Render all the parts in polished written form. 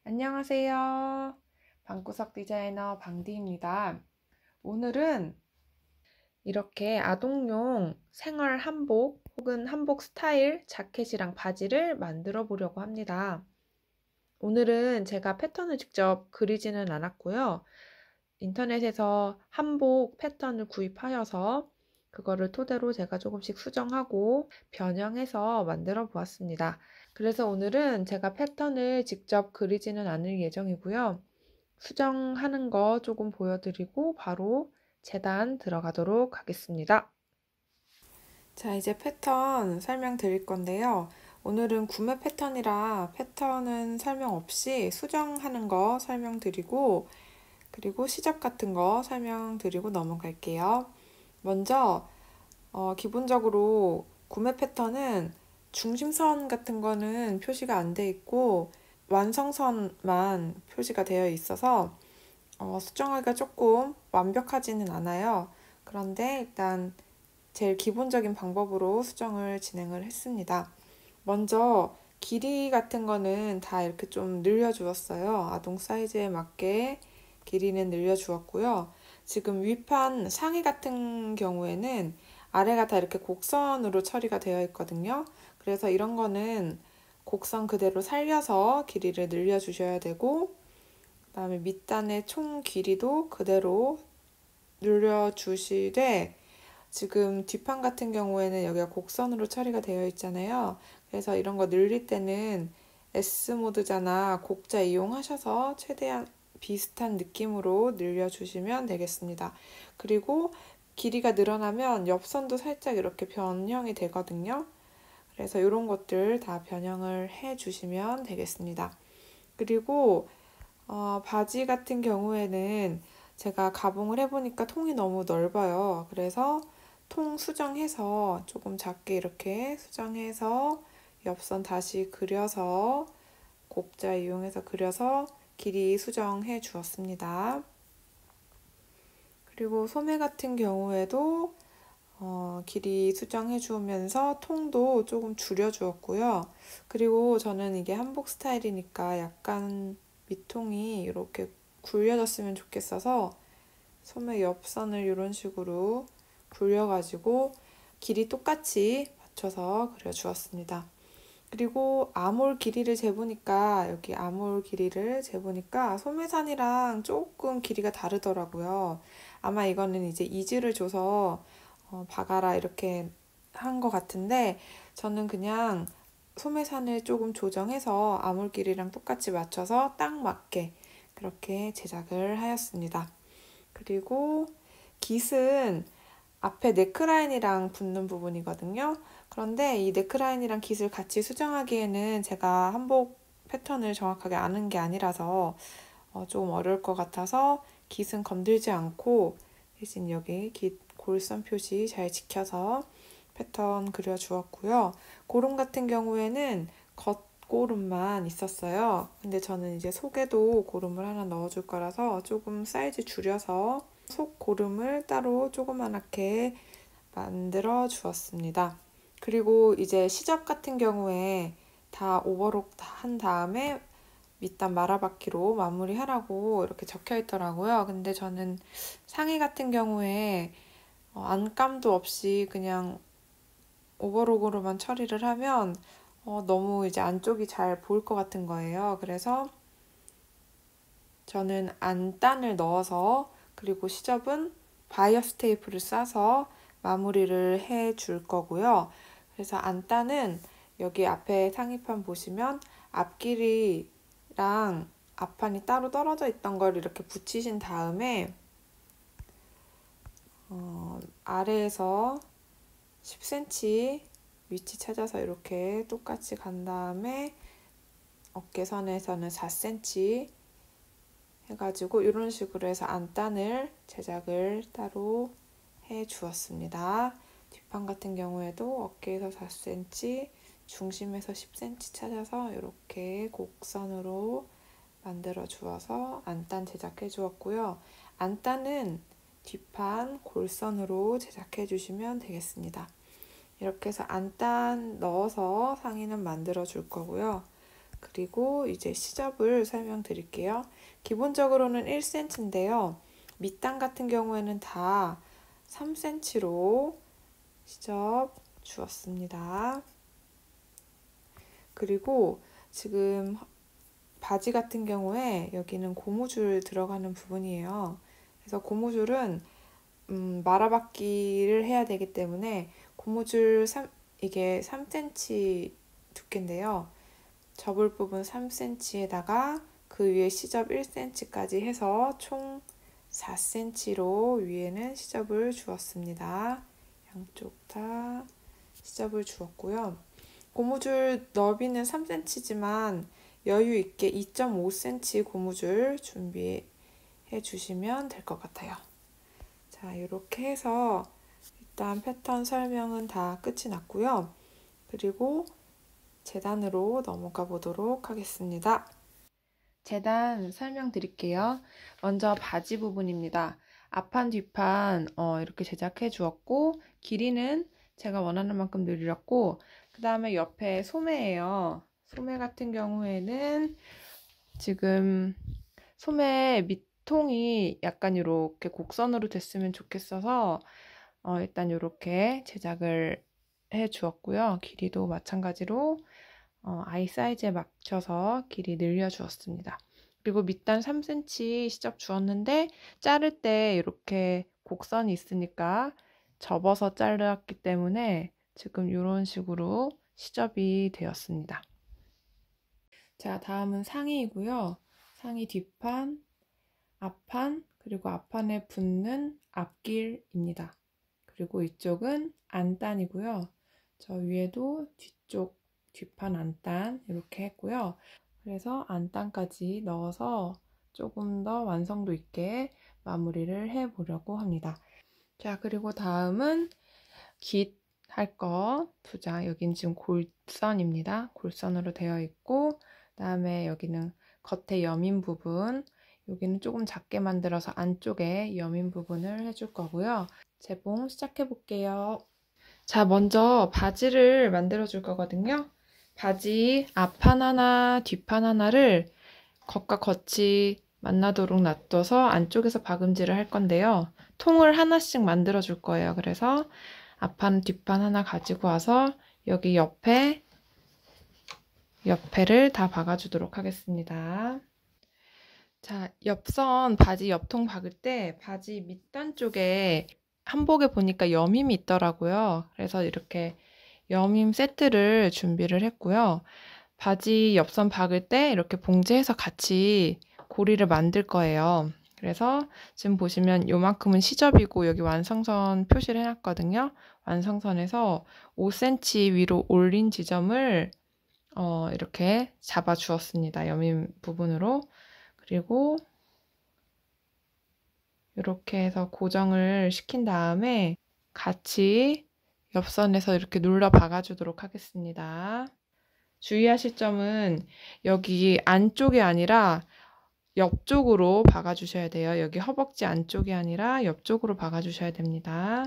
안녕하세요. 방구석 디자이너 방디입니다. 오늘은 이렇게 아동용 생활 한복 혹은 한복 스타일 자켓이랑 바지를 만들어 보려고 합니다. 오늘은 제가 패턴을 직접 그리지는 않았고요. 인터넷에서 한복 패턴을 구입하여서 그거를 토대로 제가 조금씩 수정하고 변형해서 만들어 보았습니다. 그래서 오늘은 제가 패턴을 직접 그리지는 않을 예정이고요. 수정하는 거 조금 보여드리고 바로 재단 들어가도록 하겠습니다. 자, 이제 패턴 설명드릴 건데요. 오늘은 구매 패턴이라 패턴은 설명 없이 수정하는 거 설명드리고 그리고 시접 같은 거 설명드리고 넘어갈게요. 먼저 기본적으로 구매 패턴은 중심선 같은 거는 표시가 안 돼 있고 완성선만 표시가 되어 있어서 수정하기가 조금 완벽하지는 않아요. 그런데 일단 제일 기본적인 방법으로 수정을 진행을 했습니다. 먼저 길이 같은 거는 다 이렇게 좀 늘려주었어요. 아동 사이즈에 맞게 길이는 늘려주었고요. 지금 위판 상의 같은 경우에는 아래가 다 이렇게 곡선으로 처리가 되어 있거든요. 그래서 이런 거는 곡선 그대로 살려서 길이를 늘려주셔야 되고 그다음에 밑단의 총 길이도 그대로 늘려주시되 지금 뒷판 같은 경우에는 여기가 곡선으로 처리가 되어 있잖아요. 그래서 이런 거 늘릴 때는 S 모드자나 곡자 이용하셔서 최대한 비슷한 느낌으로 늘려주시면 되겠습니다. 그리고 길이가 늘어나면 옆선도 살짝 이렇게 변형이 되거든요. 그래서 이런 것들 다 변형을 해주시면 되겠습니다. 그리고 바지 같은 경우에는 제가 가봉을 해보니까 통이 너무 넓어요. 그래서 통 수정해서 조금 작게 이렇게 수정해서 옆선 다시 그려서 곡자 이용해서 그려서 길이 수정해 주었습니다. 그리고 소매 같은 경우에도 길이 수정해 주면서 통도 조금 줄여 주었고요. 그리고 저는 이게 한복 스타일이니까 약간 밑통이 이렇게 굴려졌으면 좋겠어서 소매 옆선을 이런 식으로 굴려가지고 길이 똑같이 맞춰서 그려주었습니다. 그리고 아몰 길이를 재보니까 여기 아몰 길이를 재보니까 소매산이랑 조금 길이가 다르더라고요. 아마 이거는 이제 이즈를 줘서 박아라 이렇게 한 것 같은데 저는 그냥 소매산을 조금 조정해서 아몰 길이랑 똑같이 맞춰서 딱 맞게 그렇게 제작을 하였습니다. 그리고 깃은 앞에 네크라인이랑 붙는 부분이거든요. 그런데 이 네크라인이랑 깃을 같이 수정하기에는 제가 한복 패턴을 정확하게 아는 게 아니라서 조금 어려울 것 같아서 깃은 건들지 않고 대신 여기 깃 골선 표시 잘 지켜서 패턴 그려주었고요. 고름 같은 경우에는 겉고름만 있었어요. 근데 저는 이제 속에도 고름을 하나 넣어줄 거라서 조금 사이즈 줄여서 속 고름을 따로 조그맣게 만들어 주었습니다. 그리고 이제 시접 같은 경우에 다 오버록 한 다음에 밑단 말아받기로 마무리하라고 이렇게 적혀 있더라고요. 근데 저는 상의 같은 경우에 안감도 없이 그냥 오버록으로만 처리를 하면 너무 이제 안쪽이 잘 보일 것 같은 거예요. 그래서 저는 안단을 넣어서 그리고 시접은 바이어스 테이프를 싸서 마무리를 해 줄 거고요. 그래서 안단은 여기 앞에 상의판 보시면 앞길이랑 앞판이 따로 떨어져 있던 걸 이렇게 붙이신 다음에 아래에서 10cm 위치 찾아서 이렇게 똑같이 간 다음에 어깨선에서는 4cm 해가지고 이런 식으로 해서 안단을 제작을 따로 해 주었습니다. 뒷판 같은 경우에도 어깨에서 4cm, 중심에서 10cm 찾아서 이렇게 곡선으로 만들어 주어서 안단 제작해 주었고요. 안단은 뒷판 골선으로 제작해 주시면 되겠습니다. 이렇게 해서 안단 넣어서 상의는 만들어 줄 거고요. 그리고 이제 시접을 설명드릴게요. 기본적으로는 1cm인데요. 밑단 같은 경우에는 다 3cm로 시접 주었습니다. 그리고 지금 바지 같은 경우에 여기는 고무줄 들어가는 부분이에요. 그래서 고무줄은 말아받기를 해야 되기 때문에 고무줄 이게 3cm 두께인데요. 접을 부분 3cm에다가 그 위에 시접 1cm까지 해서 총 4cm로 위에는 시접을 주었습니다. 양쪽 다 시접을 주었고요. 고무줄 너비는 3cm지만 여유 있게 2.5cm 고무줄 준비해 주시면 될 것 같아요. 자, 이렇게 해서 일단 패턴 설명은 다 끝이 났고요. 그리고 재단으로 넘어가 보도록 하겠습니다. 재단 설명드릴게요. 먼저 바지 부분입니다. 앞판 뒷판 이렇게 제작해 주었고, 길이는 제가 원하는 만큼 늘렸고, 그 다음에 옆에 소매예요. 소매 같은 경우에는 지금 소매 밑통이 약간 이렇게 곡선으로 됐으면 좋겠어서 일단 이렇게 제작을 해 주었고요. 길이도 마찬가지로 아이 사이즈에 맞춰서 길이 늘려 주었습니다. 그리고 밑단 3cm 시접 주었는데 자를 때 이렇게 곡선이 있으니까 접어서 잘랐기 때문에 지금 이런 식으로 시접이 되었습니다. 자, 다음은 상의이고요. 상의 뒷판, 앞판, 그리고 앞판에 붙는 앞길입니다. 그리고 이쪽은 안단이고요. 저 위에도 뒤쪽 뒷판 안단 이렇게 했고요. 그래서 안단까지 넣어서 조금 더 완성도 있게 마무리를 해 보려고 합니다. 자, 그리고 다음은 깃 할 거 2장. 여긴 지금 골선입니다. 골선으로 되어 있고, 그다음에 여기는 겉에 여민 부분, 여기는 조금 작게 만들어서 안쪽에 여민 부분을 해줄 거고요. 재봉 시작해 볼게요. 자, 먼저 바지를 만들어 줄 거거든요. 바지 앞판 하나, 뒷판 하나를 겉과 겉이 만나도록 놔둬서 안쪽에서 박음질을 할 건데요. 통을 하나씩 만들어 줄 거예요. 그래서 앞판, 뒷판 하나 가지고 와서 여기 옆에를 다 박아주도록 하겠습니다. 자, 옆선 바지 옆통 박을 때 바지 밑단 쪽에 한복에 보니까 여밈이 있더라고요. 그래서 이렇게 여밈 세트를 준비를 했고요. 바지 옆선 박을 때 이렇게 봉제해서 같이 고리를 만들 거예요. 그래서 지금 보시면 요만큼은 시접이고 여기 완성선 표시를 해놨거든요. 완성선에서 5cm 위로 올린 지점을 이렇게 잡아 주었습니다. 여밈 부분으로. 그리고 이렇게 해서 고정을 시킨 다음에 같이 옆선에서 이렇게 눌러 박아주도록 하겠습니다. 주의하실 점은 여기 안쪽이 아니라 옆쪽으로 박아주셔야 돼요. 여기 허벅지 안쪽이 아니라 옆쪽으로 박아주셔야 됩니다.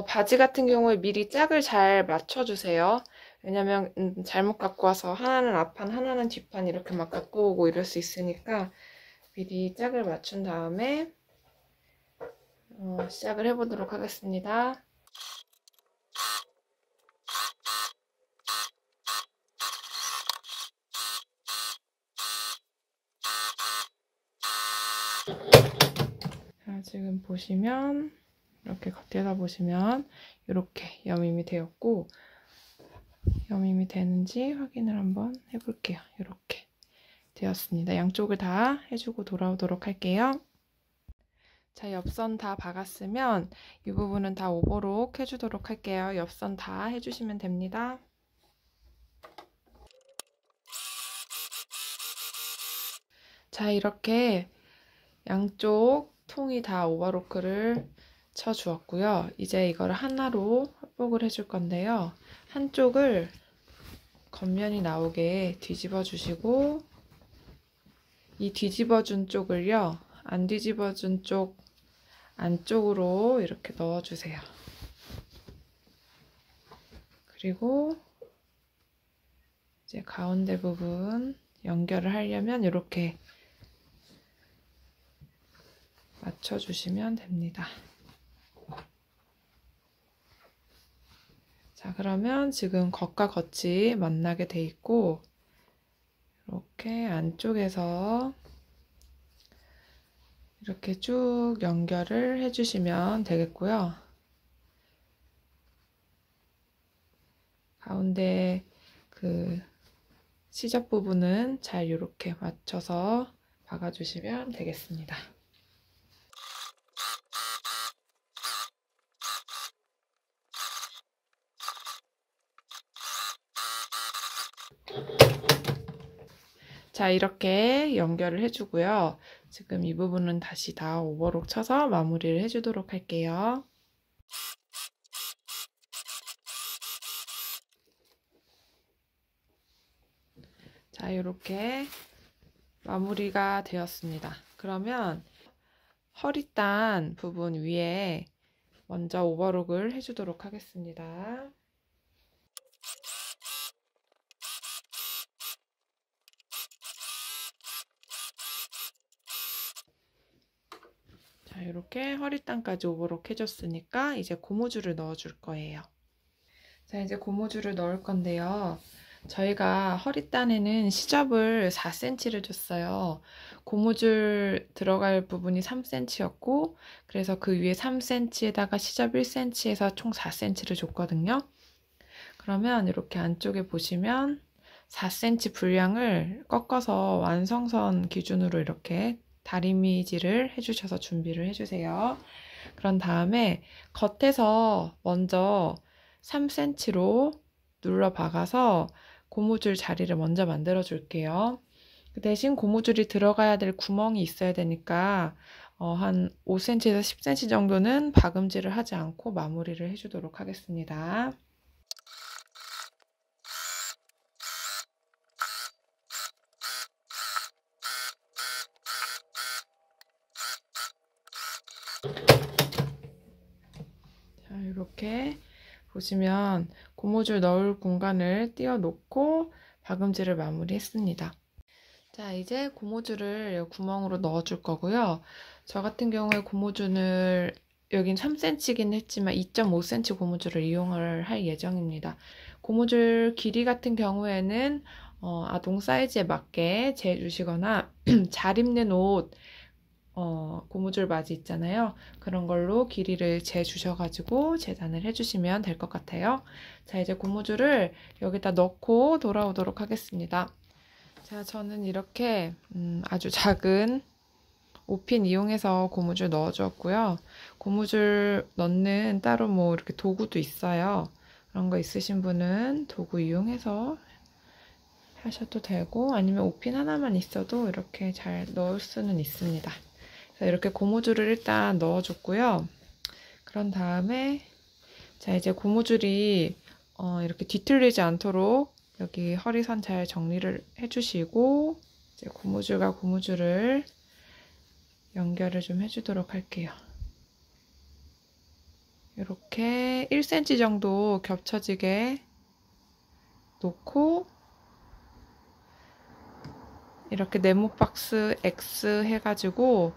바지 같은 경우에 미리 짝을 잘 맞춰주세요. 왜냐면 잘못 갖고 와서 하나는 앞판, 하나는 뒷판 이렇게 막 갖고 오고 이럴 수 있으니까 미리 짝을 맞춘 다음에 시작을 해보도록 하겠습니다. 자, 지금 보시면 이렇게 겉에서 보시면 이렇게 여밈이 되었고, 여밈이 되는지 확인을 한번 해볼게요. 이렇게 되었습니다. 양쪽을 다 해주고 돌아오도록 할게요. 자, 옆선 다 박았으면 이 부분은 다 오버록 해주도록 할게요. 옆선 다 해주시면 됩니다. 자, 이렇게 양쪽 통이 다 오버로크를 쳐 주었고요. 이제 이걸 하나로 합복을 해줄 건데요. 한쪽을 겉면이 나오게 뒤집어 주시고, 이 뒤집어 준 쪽을요, 안 뒤집어 준 쪽 안쪽으로 이렇게 넣어 주세요. 그리고 이제 가운데 부분 연결을 하려면 이렇게 맞춰주시면 됩니다. 자, 그러면 지금 겉과 겉이 만나게 돼 있고, 이렇게 안쪽에서 이렇게 쭉 연결을 해주시면 되겠고요. 가운데 그 시접 부분은 잘 이렇게 맞춰서 박아주시면 되겠습니다. 자, 이렇게 연결을 해주고요. 지금 이 부분은 다시 다 오버록 쳐서 마무리를 해주도록 할게요. 자, 이렇게 마무리가 되었습니다. 그러면 허리단 부분 위에 먼저 오버록을 해주도록 하겠습니다. 자, 이렇게 허리단까지 오버록 해줬으니까 이제 고무줄을 넣어줄 거예요. 자, 이제 고무줄을 넣을 건데요. 저희가 허리단에는 시접을 4cm를 줬어요. 고무줄 들어갈 부분이 3cm였고, 그래서 그 위에 3cm에다가 시접 1cm에서 총 4cm를 줬거든요. 그러면 이렇게 안쪽에 보시면 4cm 분량을 꺾어서 완성선 기준으로 이렇게 다리미질을 해주셔서 준비를 해주세요. 그런 다음에 겉에서 먼저 3cm로 눌러 박아서 고무줄 자리를 먼저 만들어 줄게요. 대신 고무줄이 들어가야 될 구멍이 있어야 되니까 한 5cm에서 10cm 정도는 박음질을 하지 않고 마무리를 해주도록 하겠습니다. 자, 이렇게 보시면 고무줄 넣을 공간을 띄워 놓고 박음질을 마무리했습니다. 자, 이제 고무줄을 구멍으로 넣어 줄 거고요. 저 같은 경우에 고무줄을 여긴 3cm긴 했지만 2.5cm 고무줄을 이용을 할 예정입니다. 고무줄 길이 같은 경우에는 아동 사이즈에 맞게 재주시거나 잘 입는 옷 고무줄 바지 있잖아요. 그런 걸로 길이를 재주셔가지고 재단을 해주시면 될 것 같아요. 자, 이제 고무줄을 여기다 넣고 돌아오도록 하겠습니다. 자, 저는 이렇게 아주 작은 5핀 이용해서 고무줄 넣어주었고요. 고무줄 넣는 따로 뭐 이렇게 도구도 있어요. 그런 거 있으신 분은 도구 이용해서 하셔도 되고, 아니면 5핀 하나만 있어도 이렇게 잘 넣을 수는 있습니다. 그래서 이렇게 고무줄을 일단 넣어줬고요. 그런 다음에 자, 이제 고무줄이 이렇게 뒤틀리지 않도록 여기 허리선 잘 정리를 해주시고, 이제 고무줄과 고무줄을 연결을 좀 해주도록 할게요. 이렇게 1cm 정도 겹쳐지게 놓고, 이렇게 네모 박스 X 해가지고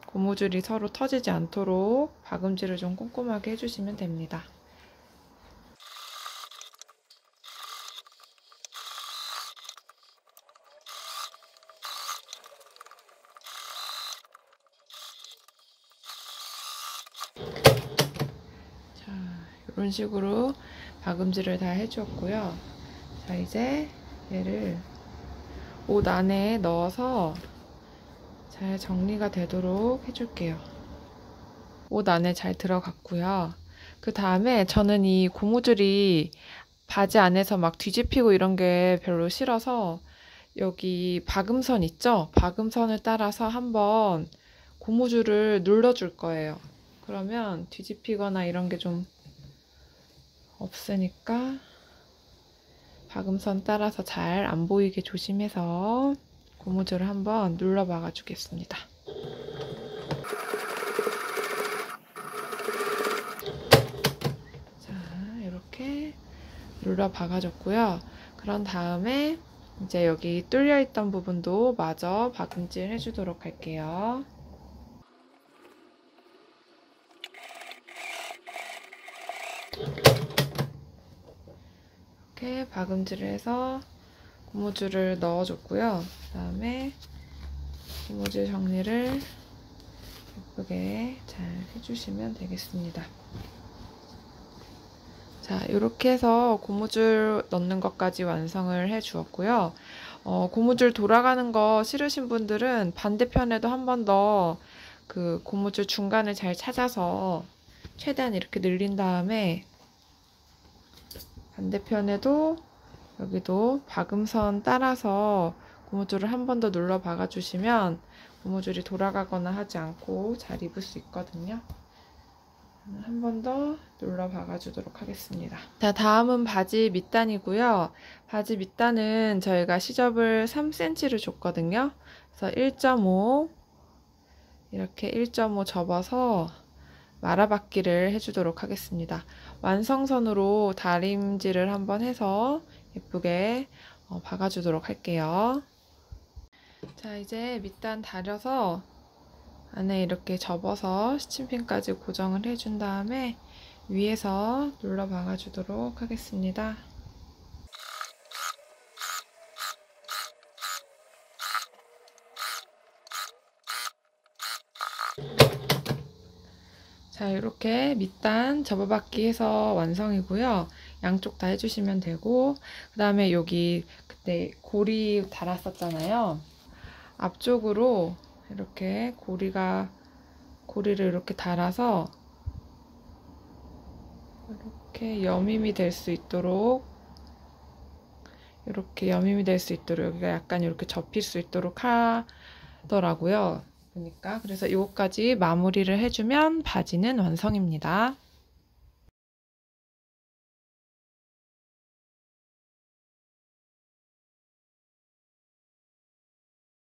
고무줄이 서로 터지지 않도록 박음질을 좀 꼼꼼하게 해주시면 됩니다. 자, 이런 식으로 박음질을 다 해주었고요. 자, 이제 얘를 옷 안에 넣어서 잘 정리가 되도록 해줄게요. 옷 안에 잘 들어갔고요. 그 다음에 저는 이 고무줄이 바지 안에서 막 뒤집히고 이런 게 별로 싫어서 여기 박음선 있죠? 박음선을 따라서 한번 고무줄을 눌러줄 거예요. 그러면 뒤집히거나 이런 게 좀 없으니까 박음선 따라서 잘 안 보이게 조심해서 고무줄을 한번 눌러 박아 주겠습니다. 자, 이렇게 눌러 박아줬고요. 그런 다음에 이제 여기 뚫려 있던 부분도 마저 박음질 해주도록 할게요. 이렇게 박음질을 해서 고무줄을 넣어줬고요. 그 다음에 고무줄 정리를 예쁘게 잘 해주시면 되겠습니다. 자, 이렇게 해서 고무줄 넣는 것까지 완성을 해 주었고요. 고무줄 돌아가는 거 싫으신 분들은 반대편에도 한 번 더 그 고무줄 중간을 잘 찾아서 최대한 이렇게 늘린 다음에 반대편에도 여기도 박음선 따라서 고무줄을 한 번 더 눌러 박아 주시면 고무줄이 돌아가거나 하지 않고 잘 입을 수 있거든요. 한 번 더 눌러 박아 주도록 하겠습니다. 자, 다음은 바지 밑단이고요. 바지 밑단은 저희가 시접을 3cm를 줬거든요. 그래서 1.5 이렇게 1.5 접어서 말아박기를 해주도록 하겠습니다. 완성선으로 다림질을 한번 해서 예쁘게 박아주도록 할게요. 자, 이제 밑단 다려서 안에 이렇게 접어서 시침핀까지 고정을 해준 다음에 위에서 눌러 박아주도록 하겠습니다. 자, 이렇게 밑단 접어박기 해서 완성이고요. 양쪽 다 해주시면 되고, 그 다음에 여기 그때 고리 달았었잖아요. 앞쪽으로 이렇게 고리를 이렇게 달아서 이렇게 여밈이 될 수 있도록 여기가 약간 이렇게 접힐 수 있도록 하더라고요. 그러니까 그래서 이것까지 마무리를 해주면 바지는 완성입니다.